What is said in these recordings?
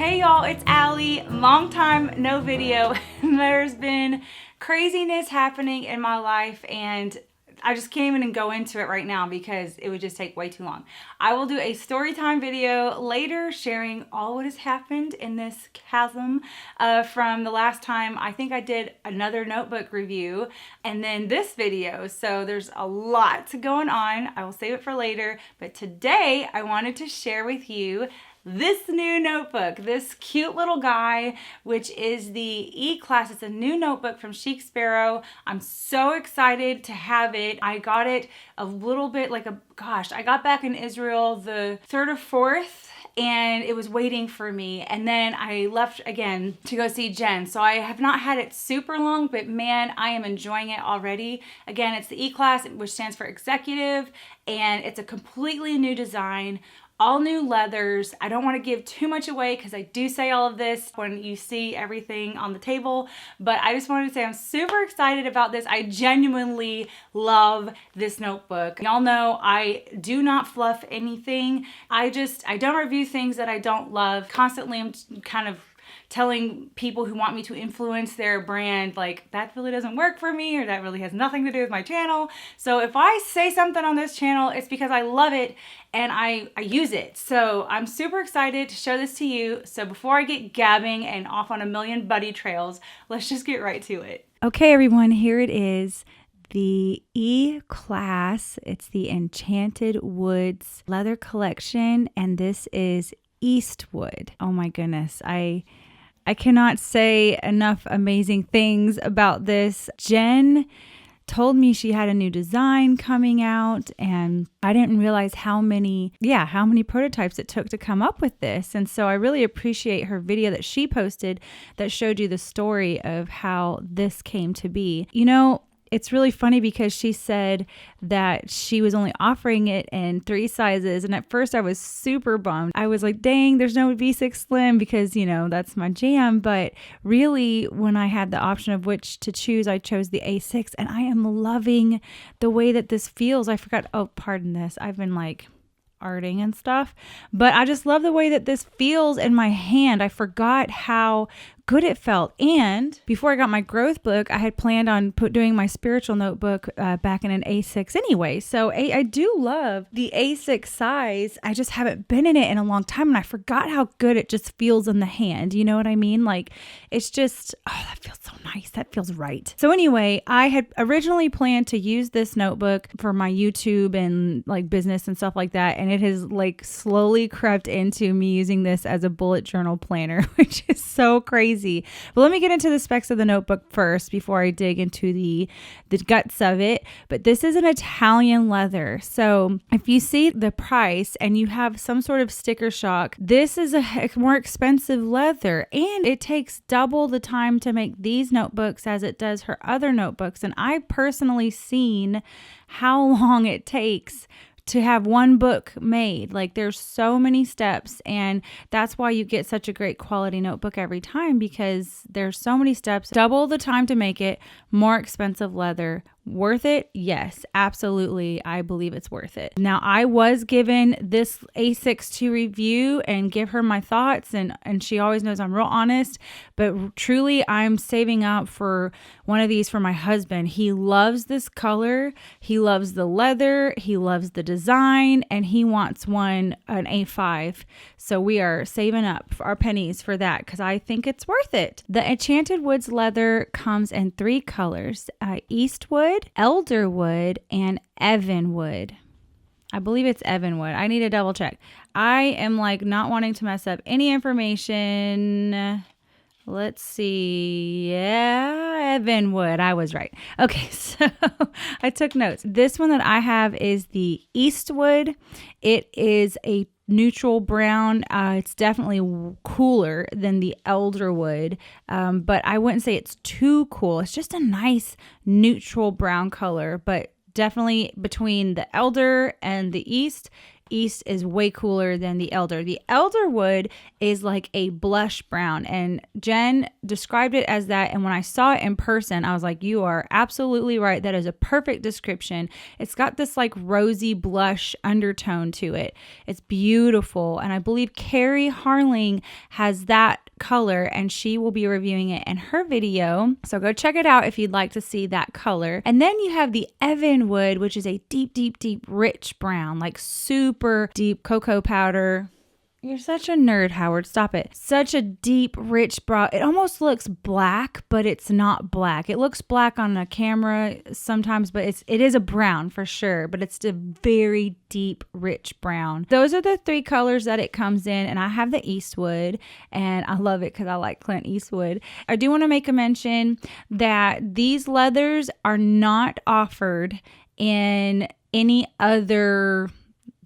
Hey y'all, it's Allie. Long time no video. There's been craziness happening in my life and I just can't even go into it right now because it would just take way too long. I will do a story time video later sharing all what has happened in this chasm from the last time I think I did another notebook review and then this video. So there's a lot going on. I will save it for later, but today I wanted to share with you this new notebook, this cute little guy, which is the E-Class. It's a new notebook from Chic Sparrow. I'm so excited to have it. I got it a little bit I got back in Israel the 3rd or 4th, and it was waiting for me. And then I left again to go see Jen. So I have not had it super long, but man, I am enjoying it already. Again, it's the E-Class, which stands for executive, and it's a completely new design. All new leathers. I don't want to give too much away because I do say all of this when you see everything on the table, but I just wanted to say I'm super excited about this. I genuinely love this notebook. Y'all know I do not fluff anything. I don't review things that I don't love. Constantly I'm kind of telling people who want me to influence their brand, like, that really doesn't work for me, or that really has nothing to do with my channel. So if I say something on this channel, it's because I love it and I use it. So I'm super excited to show this to you. So before I get gabbing and off on a million buddy trails, let's just get right to it. Okay, everyone, here it is. The E-Class. It's the Enchanted Woods leather collection, and this is Eastwood. Oh my goodness. I cannot say enough amazing things about this. Jen told me she had a new design coming out, and I didn't realize how many prototypes it took to come up with this. And so I really appreciate her video that she posted that showed you the story of how this came to be. You know, it's really funny because she said that she was only offering it in 3 sizes. And at first I was super bummed. I was like, dang, there's no V6 Slim because, you know, that's my jam. But really, when I had the option of which to choose, I chose the A6. And I am loving the way that this feels. I forgot, oh, pardon this. I've been like arting and stuff. But I just love the way that this feels in my hand. I forgot how good it felt. And before I got my growth book, I had planned on doing my spiritual notebook back in an A6 anyway. So I do love the A6 size. I just haven't been in it in a long time, and I forgot how good it just feels in the hand. You know what I mean? Like, it's just, oh, that feels so nice. That feels right. So anyway, I had originally planned to use this notebook for my YouTube and like business and stuff like that. And it has like slowly crept into me using this as a bullet journal planner, which is so crazy. But let me get into the specs of the notebook first before I dig into the guts of it. But this is an Italian leather. So if you see the price and you have some sort of sticker shock, this is a more expensive leather, and it takes double the time to make these notebooks as it does her other notebooks. And I personally seen how long it takes to have one book made. Like, there's so many steps, and that's why you get such a great quality notebook every time, because there's so many steps. Double the time to make it, more expensive leather. Worth it? Yes, absolutely. I believe it's worth it. Now, I was given this A6 to review and give her my thoughts, and she always knows I'm real honest, but truly I'm saving up for one of these for my husband. He loves this color. He loves the leather. He loves the design, and he wants an A5. So we are saving up our pennies for that because I think it's worth it. The Enchanted Woods leather comes in 3 colors, Eastwood, Elderwood, and Evanwood. I believe it's Evanwood. I need to double check. I am like not wanting to mess up any information. Let's see. Yeah, Evanwood. I was right. Okay, so I took notes. This one that I have is the Eastwood. It is a neutral brown. It's definitely cooler than the Elderwood, but I wouldn't say it's too cool. It's just a nice neutral brown color, but definitely between the Elder and the East, East is way cooler than the Elder. The Elder wood is like a blush brown, and Jen described it as that. And when I saw it in person, I was like, you are absolutely right. That is a perfect description. It's got this like rosy blush undertone to it. It's beautiful. And I believe Carrie Harling has that color, and she will be reviewing it in her video. So go check it out if you'd like to see that color. And then you have the Evanwood, which is a deep, deep, deep, rich brown, like super deep cocoa powder. You're such a nerd, Howard. Stop it. Such a deep, rich brown. It almost looks black, but it's not black. It looks black on a camera sometimes, but it is a brown for sure, but it's a very deep, rich brown. Those are the 3 colors that it comes in, and I have the Eastwood, and I love it because I like Clint Eastwood. I do want to make a mention that these leathers are not offered in any other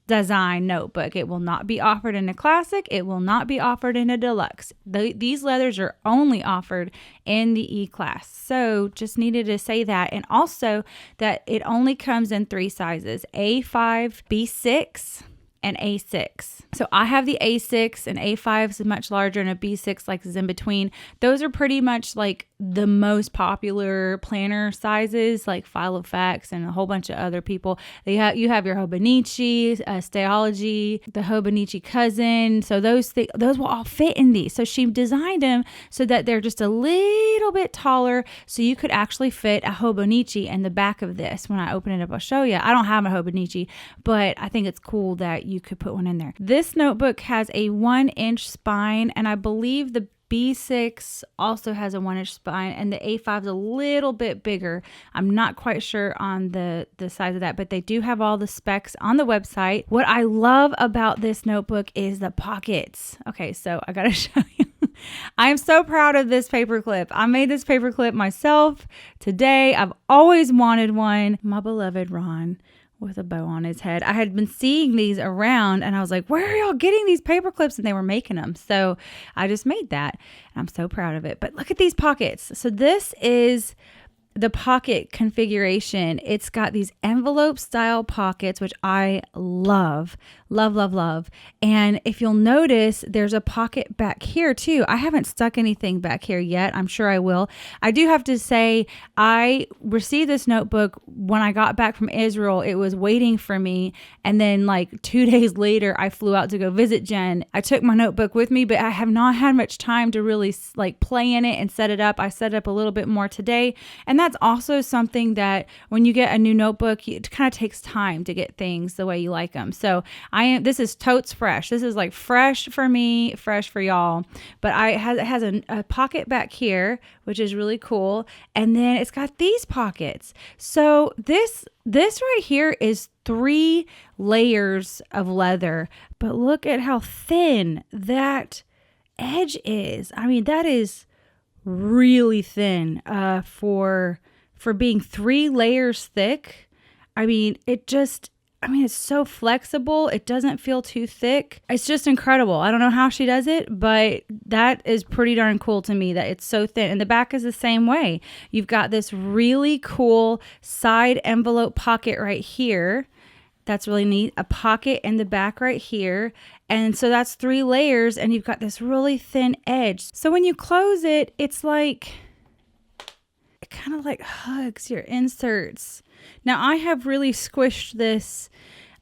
design notebook. It will not be offered in a classic. It will not be offered in a deluxe. These leathers are only offered in the E-class. So just needed to say that. And also that it only comes in 3 sizes, A5, B6, and A6. So I have the A6, and A5 is much larger, and a B6 like is in between. Those are pretty much like the most popular planner sizes, like Filofax and a whole bunch of other people. You have your Hobonichi, Stayology, the Hobonichi cousin. So those will all fit in these. So she designed them so that they're just a little bit taller, so you could actually fit a Hobonichi in the back of this. When I open it up, I'll show you. I don't have a Hobonichi, but I think it's cool that you could put one in there. This notebook has a 1-inch spine, and I believe the B6 also has a 1-inch spine, and the A5 is a little bit bigger. I'm not quite sure on the size of that, but they do have all the specs on the website. What I love about this notebook is the pockets. Okay, so I gotta show you. I am so proud of this paperclip. I made this paperclip myself today. I've always wanted one. My beloved Ron with a bow on his head. I had been seeing these around, and I was like, where are y'all getting these paper clips? And they were making them. So I just made that, and I'm so proud of it. But look at these pockets. So this is the pocket configuration. It's got these envelope style pockets, which I love. And if you'll notice, there's a pocket back here too. I haven't stuck anything back here yet. I'm sure I will. I do have to say, I received this notebook when I got back from Israel. It was waiting for me. And then like 2 days later, I flew out to go visit Jen. I took my notebook with me, but I have not had much time to really like play in it and set it up. I set it up a little bit more today. And that's also something that when you get a new notebook, it kind of takes time to get things the way you like them. So this is totes fresh. This is like fresh for me, fresh for y'all. But it has a pocket back here, which is really cool. And then it's got these pockets. So this right here is 3 layers of leather. But look at how thin that edge is. I mean, that is really thin for being 3 layers thick. I mean, it's so flexible. It doesn't feel too thick. It's just incredible. I don't know how she does it, but that is pretty darn cool to me that it's so thin. And the back is the same way. You've got this really cool side envelope pocket right here. That's really neat. A pocket in the back right here. And so that's 3 layers, and you've got this really thin edge. So when you close it, it's like, it kind of like hugs your inserts. Now I have really squished this.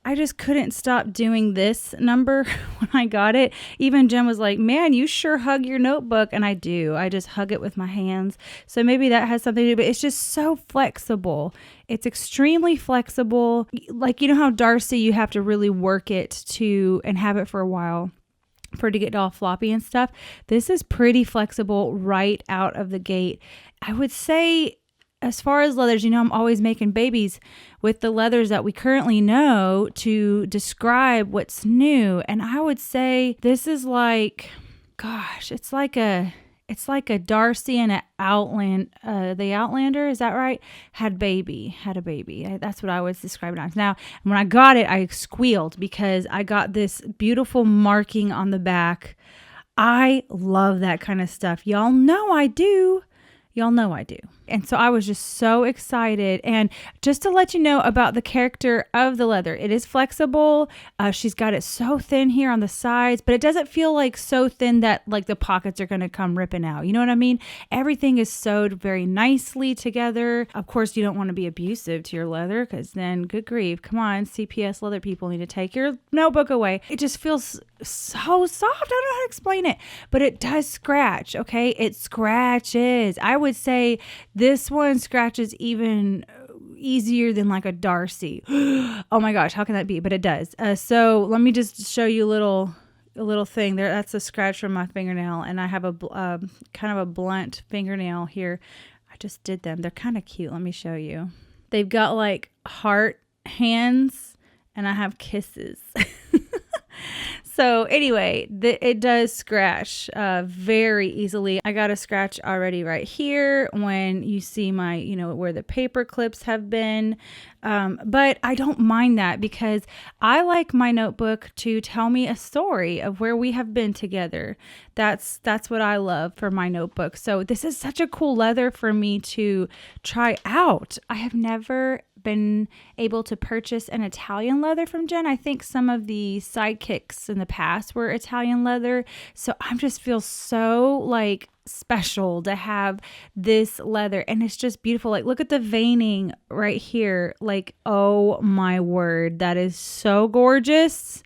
I just couldn't stop doing this number when I got it. Even Jen was like, man, you sure hug your notebook. And I do. I just hug it with my hands. So maybe that has something to do, but it's just so flexible. It's extremely flexible. Like, you know how Darcy, you have to really work it and have it for a while for it to get all floppy and stuff. This is pretty flexible right out of the gate. I would say, as far as leathers, I'm always making babies with the leathers that we currently know to describe what's new. And I would say this is like, gosh, it's like a Darcy and the Outlander, is that right? Had a baby. That's what I was describing it as. Now, when I got it, I squealed because I got this beautiful marking on the back. I love that kind of stuff. Y'all know I do. And so I was just so excited. And just to let you know about the character of the leather, it is flexible. She's got it so thin here on the sides, but it doesn't feel like so thin that like the pockets are going to come ripping out. You know what I mean? Everything is sewed very nicely together. Of course, you don't want to be abusive to your leather because then, good grief, come on, CPS leather people need to take your notebook away. It just feels so soft. I don't know how to explain it, but it does scratch. Okay. It scratches. I would say this one scratches even easier than like a Darcy. Oh my gosh, how can that be? But it does. So let me just show you a little thing there. That's a scratch from my fingernail, and I have a kind of a blunt fingernail here. I just did them. They're kind of cute. Let me show you. They've got like heart hands, and I have kisses. So anyway, it does scratch very easily. I got a scratch already right here when you see my, where the paper clips have been. But I don't mind that because I like my notebook to tell me a story of where we have been together. That's what I love for my notebook. So this is such a cool leather for me to try out. I have never been able to purchase an Italian leather from Jen. I think some of the sidekicks in the past were Italian leather. So I just feel so like special to have this leather, and it's just beautiful. Like, look at the veining right here. Like, oh my word, that is so gorgeous.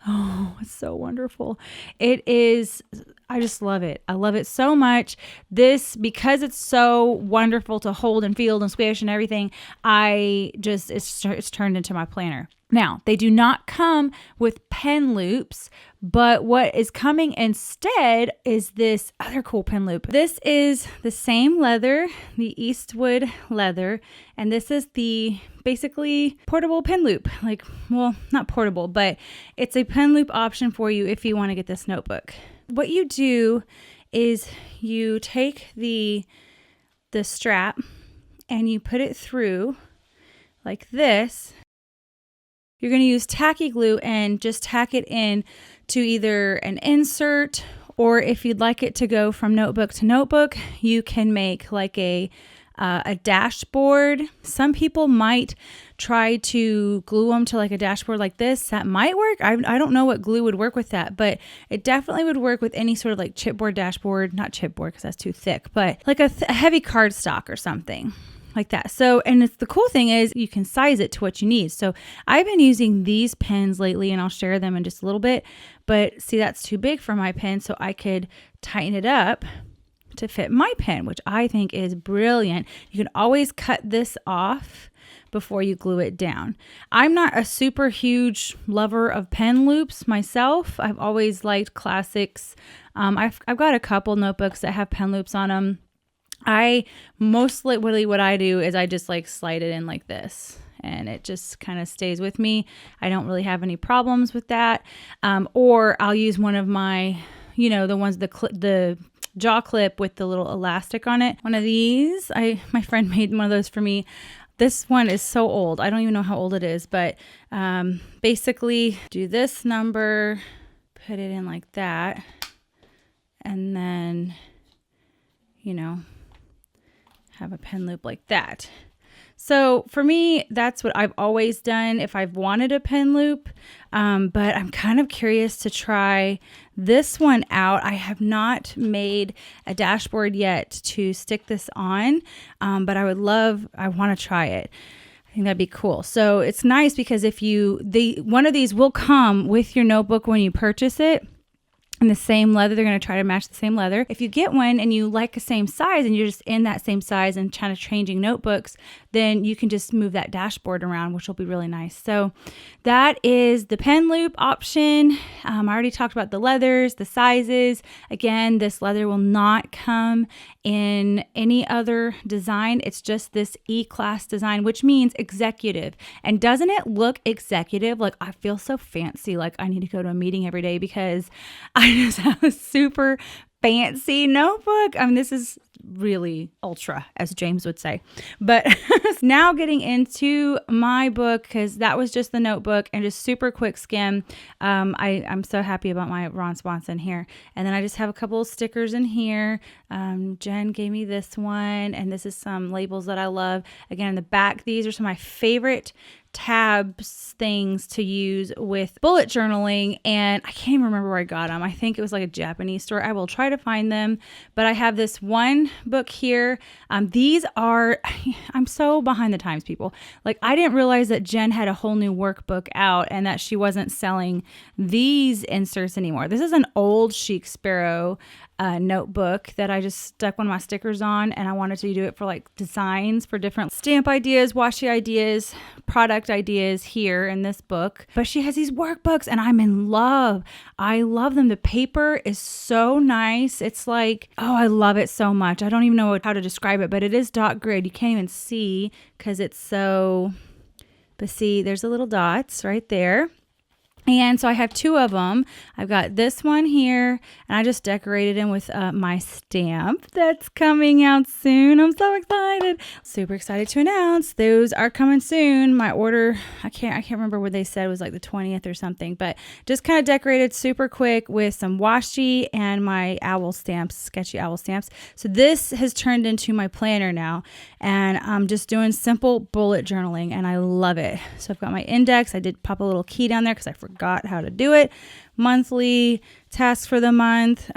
Oh, it's so wonderful. It is. I just love it. I love it so much. This, because it's so wonderful to hold and feel and squish and everything, it's turned into my planner. Now, they do not come with pen loops, but what is coming instead is this other cool pen loop. This is the same leather, the Eastwood leather, and this is the basically portable pen loop. Like, well, not portable, but it's a pen loop option for you if you want to get this notebook. What you do is you take the strap and you put it through like this. You're going to use tacky glue and just tack it in to either an insert, or if you'd like it to go from notebook to notebook, you can make like a dashboard. Some people might try to glue them to like a dashboard like this. That might work. I don't know what glue would work with that, but it definitely would work with any sort of like chipboard dashboard. Not chipboard because that's too thick, but like a heavy cardstock or something like that. So, and the cool thing is you can size it to what you need. So I've been using these pens lately, and I'll share them in just a little bit, but see, that's too big for my pen. So I could tighten it up to fit my pen, which I think is brilliant. You can always cut this off before you glue it down. I'm not a super huge lover of pen loops myself. I've always liked classics. I've got a couple notebooks that have pen loops on them. I mostly, what I do is I just like slide it in like this, and it just kind of stays with me. I don't really have any problems with that. Or I'll use one of my, the ones, the jaw clip with the little elastic on it. One of these, my friend made one of those for me. This one is so old. I don't even know how old it is, but basically do this number, put it in like that, and then, have a pen loop like that. So for me, that's what I've always done if I've wanted a pen loop. But I'm kind of curious to try this one out. I have not made a dashboard yet to stick this on, but I want to try it. I think that'd be cool. So it's nice because one of these will come with your notebook when you purchase it. In the same leather, they're going to try to match the same leather. If you get one and you like the same size and you're just in that same size and kind of changing notebooks, then you can just move that dashboard around, which will be really nice. So that is the pen loop option. I already talked about the leathers, the sizes. Again, this leather will not come in any other design. It's just this E-class design, which means executive. And doesn't it look executive? Like, I feel so fancy, like I need to go to a meeting every day because I just have a super fancy notebook. I mean, this is really ultra, as James would say. But Now getting into my book, because that was just the notebook and just super quick skim. I'm so happy about my Ron Swanson here. And then I just have a couple of stickers in here. Jen gave me this one, and this is some labels that I love. Again, in the back, these are some of my favorite tabs things to use with bullet journaling, and I can't even remember where I got them. I think it was like a Japanese store. I will try to find them, but I have this one book here. These are, I'm so behind the times, people. Like, I didn't realize that Jen had a whole new workbook out and that she wasn't selling these inserts anymore. This is an old Chic Sparrow notebook that I just stuck one of my stickers on, and I wanted to do it for like designs for different stamp ideas, washi ideas, product ideas here in this book. But she has these workbooks and I'm in love. I love them. The paper is so nice. It's like, oh, I love it so much. I don't even know how to describe it, but it is dot grid. You can't even see because it's so, but see, there's the little dots right there. And so I have two of them. I've got this one here, and I just decorated them with my stamp that's coming out soon. I'm so excited. Super excited to announce those are coming soon. My order, I can't remember what they said, it was like the 20th or something, but just kind of decorated super quick with some washi and my owl stamps, sketchy owl stamps. So this has turned into my planner now, and I'm just doing simple bullet journaling, and I love it. So I've got my index. I did pop a little key down there because I forgot how to do it. Monthly tasks for the month.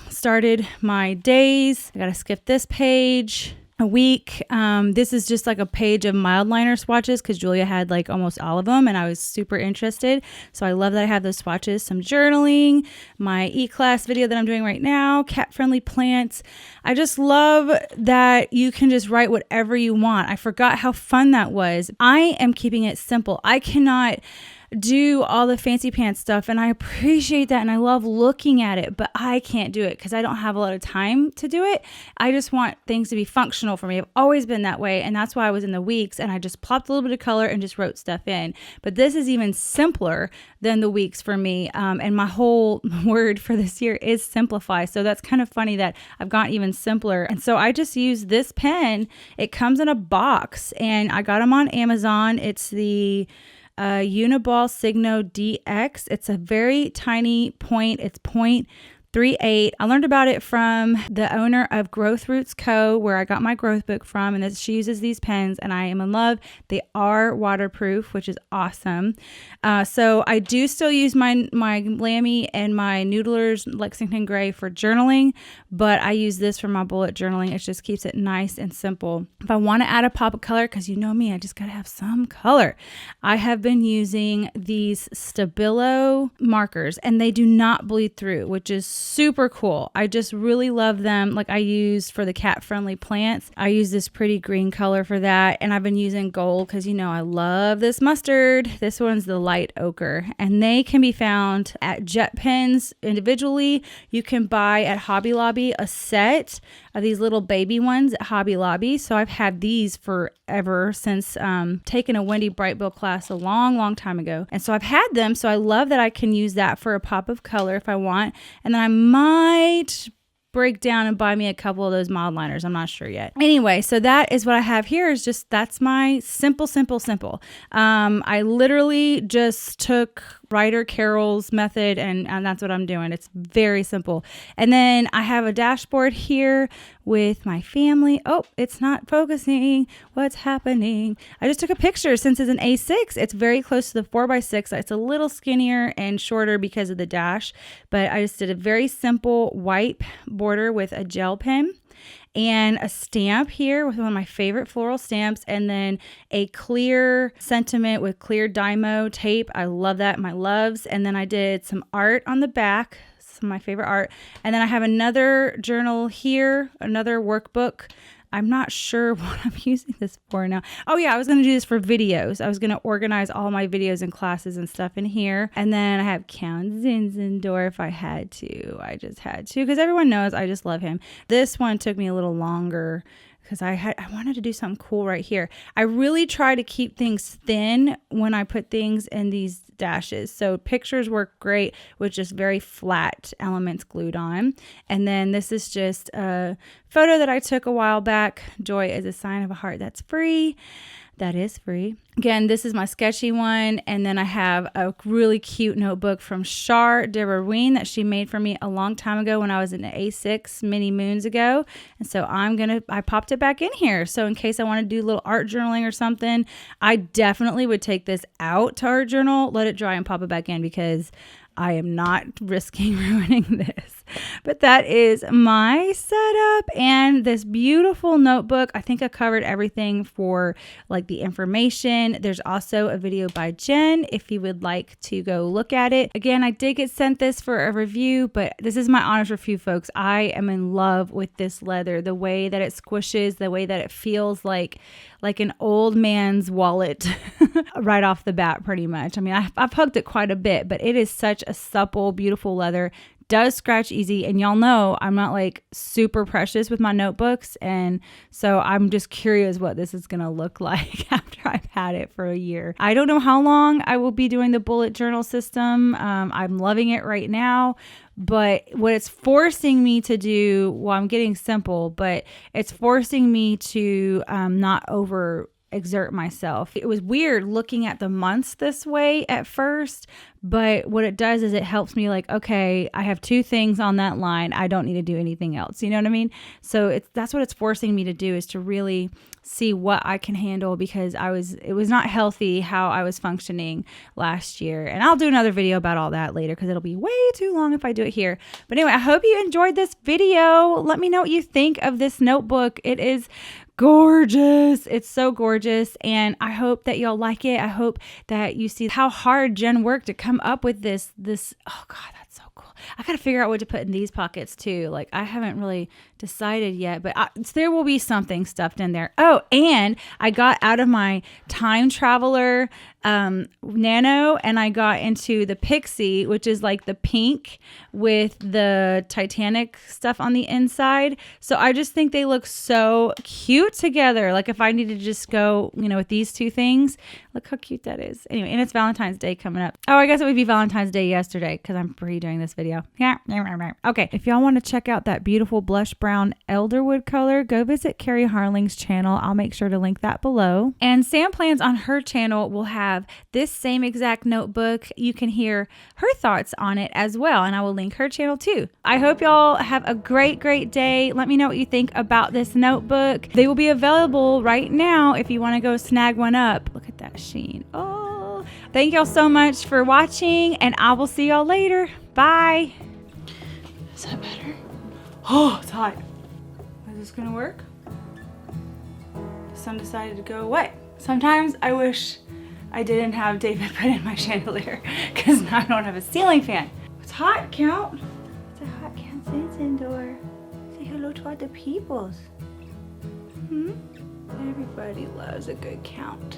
Started my days. I gotta skip this page. A week. This is just like a page of mild liner swatches because Julia had like almost all of them and I was super interested. So I love that I have those swatches. Some journaling, my e-class video that I'm doing right now, cat-friendly plants. I just love that you can just write whatever you want. I forgot how fun that was. I am keeping it simple. I cannot do all the fancy pants stuff, and I appreciate that and I love looking at it, but I can't do it because I don't have a lot of time to do it. I just want things to be functional for me. I've always been that way, and that's why I was in the weeks and I just plopped a little bit of color and just wrote stuff in. But this is even simpler than the weeks for me, and my whole word for this year is simplify. So that's kind of funny that I've gotten even simpler. And so I just use this pen. It comes in a box and I got them on Amazon. It's the Uniball Signo DX. It's a very tiny point. It's 0.38. I learned about it from the owner of Growth Roots Co., where I got my growth book from, and she uses these pens and I am in love. They are waterproof, which is awesome. So I do still use my Lamy and my Noodler's Lexington Gray for journaling, but I use this for my bullet journaling. It just keeps it nice and simple. If I want to add a pop of color, because you know me, I just got to have some color. I have been using these Stabilo markers and they do not bleed through, which is super cool. I just really love them. Like I used for the cat-friendly plants, I use this pretty green color for that, and I've been using gold because you know I love this mustard. This one's the light ochre, and they can be found at Jet Pens individually. You can buy at Hobby Lobby a set of these little baby ones at Hobby Lobby. So I've had these forever since taking a Wendy Brightbill class a long time ago, and so I've had them. So I love that I can use that for a pop of color if I want, and then I might break down and buy me a couple of those mild liners. I'm not sure yet. Anyway, so that is what I have here. Is just, that's my simple. I literally just took Ryder Carroll's method and that's what I'm doing. It's very simple. And then I have a dashboard here with my family. Oh, it's not focusing. What's happening? I just took a picture. Since it's an A6, it's very close to the 4x6. It's a little skinnier and shorter because of the dash, but I just did a very simple white border with a gel pen and a stamp here with one of my favorite floral stamps, and then a clear sentiment with clear Dymo tape. I love that, my loves. And then I did some art on the back, some of my favorite art. And then I have another journal here, another workbook. I'm not sure what I'm using this for now. Oh yeah, I was going to do this for videos. I was going to organize all my videos and classes and stuff in here. And then I have Count Zinzendorf if I had to. I just had to because everyone knows I just love him. This one took me a little longer because I wanted to do something cool right here. I really try to keep things thin when I put things in these dashes. So pictures work great with just very flat elements glued on. And then this is just a photo that I took a while back. Joy is a sign of a heart that's free. That is free. Again, this is my sketchy one. And then I have a really cute notebook from Char de Rouen that she made for me a long time ago when I was in A6 many moons ago. And so I popped it back in here. So in case I want to do a little art journaling or something, I definitely would take this out to art journal, let it dry and pop it back in, because I am not risking ruining this. But that is my setup and this beautiful notebook. I think I covered everything for like the information. There's also a video by Jen if you would like to go look at it. Again, I did get sent this for a review, but this is my honest review, folks. I am in love with this leather. The way that it squishes, the way that it feels like an old man's wallet right off the bat, pretty much. I mean, I've hugged it quite a bit, but it is such a supple, beautiful leather. Does scratch easy, and y'all know I'm not like super precious with my notebooks, and so I'm just curious what this is gonna look like after I've had it for a year. I don't know how long I will be doing the bullet journal system. I'm loving it right now, but what it's forcing me to do, well, I'm getting simple, but it's forcing me to not over exert myself. It was weird looking at the months this way at first, but what it does is it helps me like, okay, I have 2 things on that line. I don't need to do anything else. You know what I mean? So that's what it's forcing me to do, is to really see what I can handle, because it was not healthy how I was functioning last year. And I'll do another video about all that later, because it'll be way too long if I do it here. But anyway, I hope you enjoyed this video. Let me know what you think of this notebook. It is gorgeous. It's so gorgeous, and I hope that y'all like it. I hope that you see how hard Jen worked to come up with this. Oh God, that's so cool. I gotta figure out what to put in these pockets too. Like, I haven't really decided yet, but there will be something stuffed in there. Oh, and I got out of my Time Traveler Nano, and I got into the Pixie, which is like the pink with the Titanic stuff on the inside. So I just think they look so cute together. Like, if I needed to just go, with these 2 things, look how cute that is. Anyway, and it's Valentine's Day coming up. Oh, I guess it would be Valentine's Day yesterday, because I'm free doing this video. Yeah. Okay. If y'all want to check out that beautiful blush brown elderwood color, go visit Carrie Harling's channel. I'll make sure to link that below. And Sam Plans on her channel will have this same exact notebook. You can hear her thoughts on it as well, and I will link her channel too. I hope y'all have a great day. Let me know what you think about this notebook. They will be available right now if you want to go snag one up. Look at that sheen. Oh, thank y'all so much for watching, and I will see y'all later. Bye. Is that better? Oh, it's hot. Is this gonna work? The sun decided to go away. Sometimes I wish I didn't have David put in my chandelier, because now I don't have a ceiling fan. It's hot, Count. It's a hot Count indoor. Say hello to all the peoples. Everybody loves a good Count.